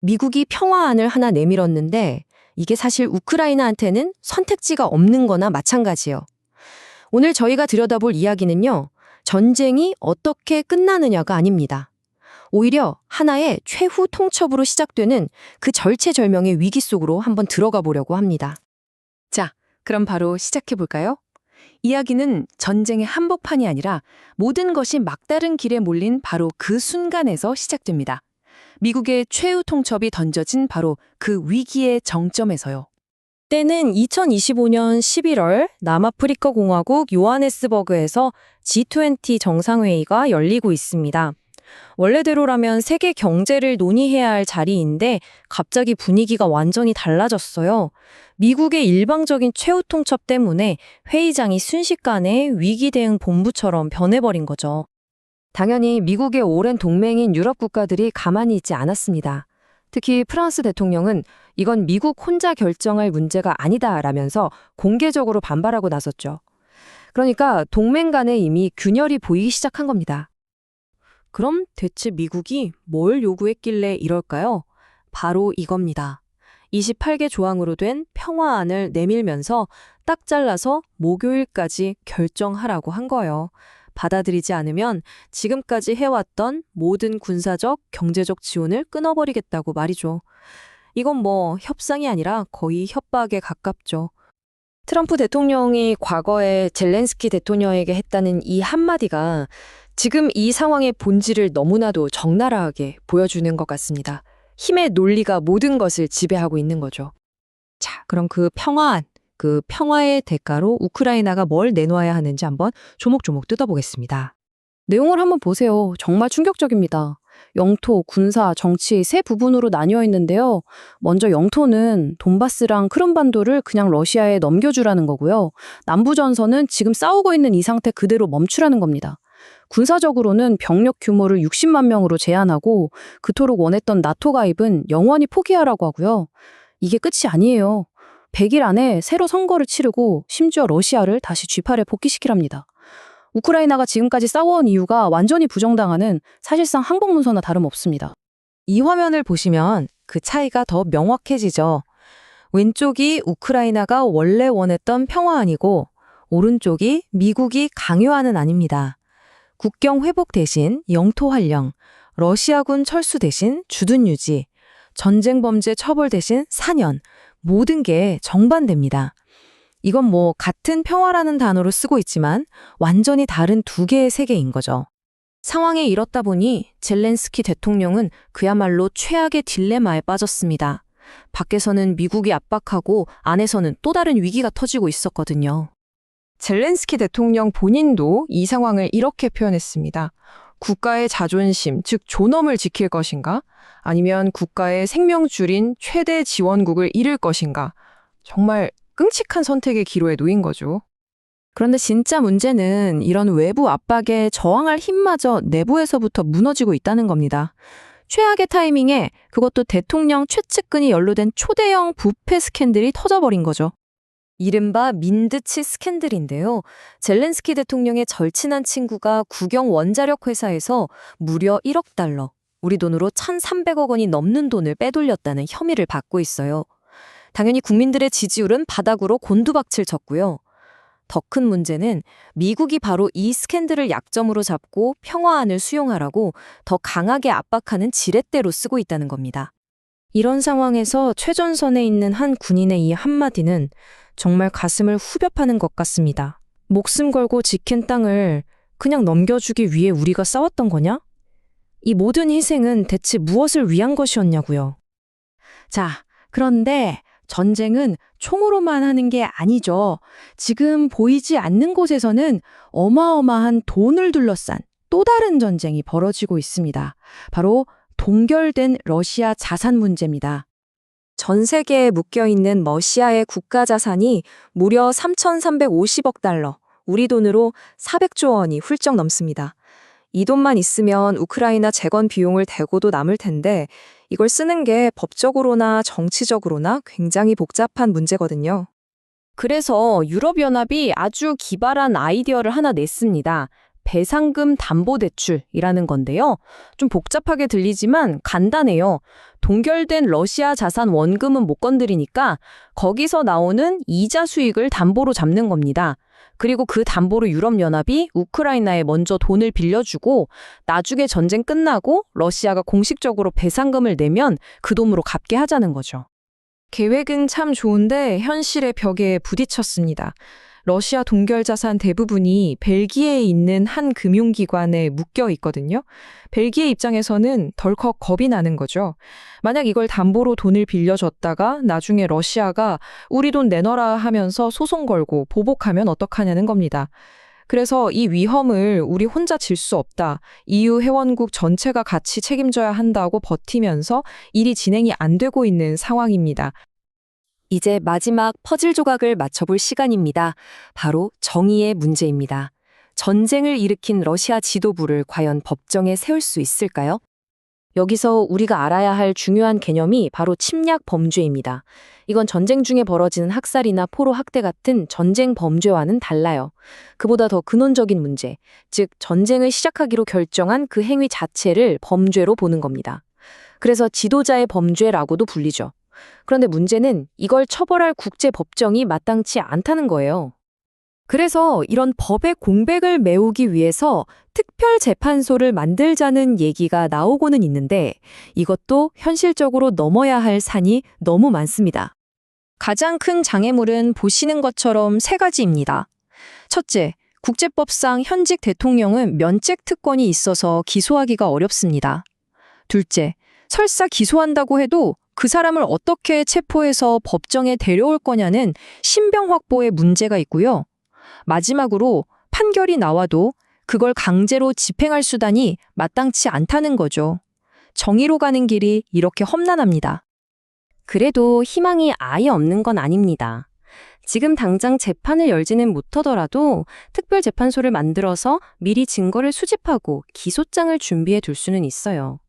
미국이 평화안을 하나 내밀었는데 이게 사실 우크라이나한테는 선택지가 없는 거나 마찬가지예요. 오늘 저희가 들여다볼 이야기는요, 전쟁이 어떻게 끝나느냐가 아닙니다. 오히려 하나의 최후 통첩으로 시작되는 그 절체절명의 위기 속으로 한번 들어가 보려고 합니다. 자, 그럼 바로 시작해 볼까요? 이야기는 전쟁의 한복판이 아니라 모든 것이 막다른 길에 몰린 바로 그 순간에서 시작됩니다. 미국의 최후 통첩이 던져진 바로 그 위기의 정점에서요. 때는 2025년 11월 남아프리카 공화국 요하네스버그에서 G20 정상회의가 열리고 있습니다. 원래대로라면 세계 경제를 논의해야 할 자리인데 갑자기 분위기가 완전히 달라졌어요. 미국의 일방적인 최후 통첩 때문에 회의장이 순식간에 위기 대응 본부처럼 변해버린 거죠. 당연히 미국의 오랜 동맹인 유럽 국가들이 가만히 있지 않았습니다. 특히 프랑스 대통령은 이건 미국 혼자 결정할 문제가 아니다라면서 공개적으로 반발하고 나섰죠. 그러니까 동맹 간에 이미 균열이 보이기 시작한 겁니다. 그럼 대체 미국이 뭘 요구했길래 이럴까요? 바로 이겁니다. 28개 조항으로 된 평화안을 내밀면서 딱 잘라서 목요일까지 결정하라고 한 거예요. 받아들이지 않으면 지금까지 해왔던 모든 군사적, 경제적 지원을 끊어버리겠다고 말이죠. 이건 뭐 협상이 아니라 거의 협박에 가깝죠. 트럼프 대통령이 과거에 젤렌스키 대통령에게 했다는 이 한마디가 지금 이 상황의 본질을 너무나도 적나라하게 보여주는 것 같습니다. 힘의 논리가 모든 것을 지배하고 있는 거죠. 자, 그럼 그 평화안, 그 평화의 대가로 우크라이나가 뭘 내놓아야 하는지 한번 조목조목 뜯어보겠습니다. 내용을 한번 보세요. 정말 충격적입니다. 영토, 군사, 정치 세 부분으로 나뉘어 있는데요. 먼저 영토는 돈바스랑 크림반도를 그냥 러시아에 넘겨주라는 거고요. 남부전선은 지금 싸우고 있는 이 상태 그대로 멈추라는 겁니다. 군사적으로는 병력 규모를 60만 명으로 제한하고 그토록 원했던 나토 가입은 영원히 포기하라고 하고요. 이게 끝이 아니에요. 100일 안에 새로 선거를 치르고 심지어 러시아를 다시 G8에 복귀시키랍니다. 우크라이나가 지금까지 싸워온 이유가 완전히 부정당하는 사실상 항복문서나 다름없습니다. 이 화면을 보시면 그 차이가 더 명확해지죠. 왼쪽이 우크라이나가 원래 원했던 평화안이고 오른쪽이 미국이 강요하는 안입니다. 국경 회복 대신 영토 활령, 러시아군 철수 대신 주둔 유지, 전쟁 범죄 처벌 대신 사년, 모든 게 정반대입니다. 이건 뭐 같은 평화라는 단어로 쓰고 있지만 완전히 다른 두 개의 세계인 거죠. 상황에 이렇다 보니 젤렌스키 대통령은 그야말로 최악의 딜레마에 빠졌습니다. 밖에서는 미국이 압박하고 안에서는 또 다른 위기가 터지고 있었거든요. 젤렌스키 대통령 본인도 이 상황을 이렇게 표현했습니다. 국가의 자존심, 즉 존엄을 지킬 것인가? 아니면 국가의 생명줄인 최대 지원국을 잃을 것인가? 정말 끔찍한 선택의 기로에 놓인 거죠. 그런데 진짜 문제는 이런 외부 압박에 저항할 힘마저 내부에서부터 무너지고 있다는 겁니다. 최악의 타이밍에 그것도 대통령 최측근이 연루된 초대형 부패 스캔들이 터져버린 거죠. 이른바 민드치 스캔들인데요. 젤렌스키 대통령의 절친한 친구가 국영 원자력 회사에서 무려 1억 달러, 우리 돈으로 1,300억 원이 넘는 돈을 빼돌렸다는 혐의를 받고 있어요. 당연히 국민들의 지지율은 바닥으로 곤두박질 쳤고요. 더 큰 문제는 미국이 바로 이 스캔들을 약점으로 잡고 평화안을 수용하라고 더 강하게 압박하는 지렛대로 쓰고 있다는 겁니다. 이런 상황에서 최전선에 있는 한 군인의 이 한마디는 정말 가슴을 후벼 파는 것 같습니다. 목숨 걸고 지킨 땅을 그냥 넘겨주기 위해 우리가 싸웠던 거냐? 이 모든 희생은 대체 무엇을 위한 것이었냐고요. 자, 그런데 전쟁은 총으로만 하는 게 아니죠. 지금 보이지 않는 곳에서는 어마어마한 돈을 둘러싼 또 다른 전쟁이 벌어지고 있습니다. 바로 동결된 러시아 자산 문제입니다. 전 세계에 묶여있는 러시아의 국가 자산이 무려 3,350억 달러, 우리 돈으로 400조 원이 훌쩍 넘습니다. 이 돈만 있으면 우크라이나 재건 비용을 대고도 남을 텐데 이걸 쓰는 게 법적으로나 정치적으로나 굉장히 복잡한 문제거든요. 그래서 유럽연합이 아주 기발한 아이디어를 하나 냈습니다. 배상금 담보대출이라는 건데요. 좀 복잡하게 들리지만 간단해요. 동결된 러시아 자산 원금은 못 건드리니까 거기서 나오는 이자 수익을 담보로 잡는 겁니다. 그리고 그 담보로 유럽연합이 우크라이나에 먼저 돈을 빌려주고 나중에 전쟁 끝나고 러시아가 공식적으로 배상금을 내면 그 돈으로 갚게 하자는 거죠. 계획은 참 좋은데 현실의 벽에 부딪혔습니다. 러시아 동결 자산 대부분이 벨기에에 있는 한 금융기관에 묶여 있거든요. 벨기에 입장에서는 덜컥 겁이 나는 거죠. 만약 이걸 담보로 돈을 빌려줬다가 나중에 러시아가 우리 돈 내놔라 하면서 소송 걸고 보복하면 어떡하냐는 겁니다. 그래서 이 위험을 우리 혼자 질 수 없다. EU 회원국 전체가 같이 책임져야 한다고 버티면서 일이 진행이 안 되고 있는 상황입니다. 이제 마지막 퍼즐 조각을 맞춰볼 시간입니다. 바로 정의의 문제입니다. 전쟁을 일으킨 러시아 지도부를 과연 법정에 세울 수 있을까요? 여기서 우리가 알아야 할 중요한 개념이 바로 침략 범죄입니다. 이건 전쟁 중에 벌어지는 학살이나 포로 학대 같은 전쟁 범죄와는 달라요. 그보다 더 근원적인 문제, 즉 전쟁을 시작하기로 결정한 그 행위 자체를 범죄로 보는 겁니다. 그래서 지도자의 범죄라고도 불리죠. 그런데 문제는 이걸 처벌할 국제법정이 마땅치 않다는 거예요. 그래서 이런 법의 공백을 메우기 위해서 특별재판소를 만들자는 얘기가 나오고는 있는데 이것도 현실적으로 넘어야 할 산이 너무 많습니다. 가장 큰 장애물은 보시는 것처럼 세 가지입니다. 첫째, 국제법상 현직 대통령은 면책 특권이 있어서 기소하기가 어렵습니다. 둘째, 설사 기소한다고 해도 그 사람을 어떻게 체포해서 법정에 데려올 거냐는 신병 확보에 문제가 있고요. 마지막으로 판결이 나와도 그걸 강제로 집행할 수단이 마땅치 않다는 거죠. 정의로 가는 길이 이렇게 험난합니다. 그래도 희망이 아예 없는 건 아닙니다. 지금 당장 재판을 열지는 못하더라도 특별재판소를 만들어서 미리 증거를 수집하고 기소장을 준비해 둘 수는 있어요.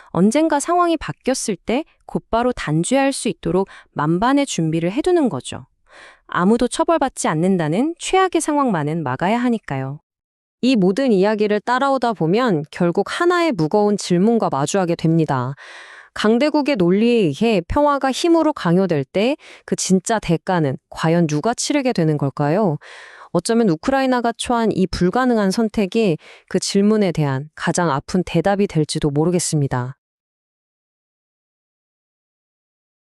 언젠가 상황이 바뀌었을 때 곧바로 단죄할 수 있도록 만반의 준비를 해두는 거죠. 아무도 처벌받지 않는다는 최악의 상황만은 막아야 하니까요. 이 모든 이야기를 따라오다 보면 결국 하나의 무거운 질문과 마주하게 됩니다. 강대국의 논리에 의해 평화가 힘으로 강요될 때 그 진짜 대가는 과연 누가 치르게 되는 걸까요? 어쩌면 우크라이나가 처한 이 불가능한 선택이 그 질문에 대한 가장 아픈 대답이 될지도 모르겠습니다.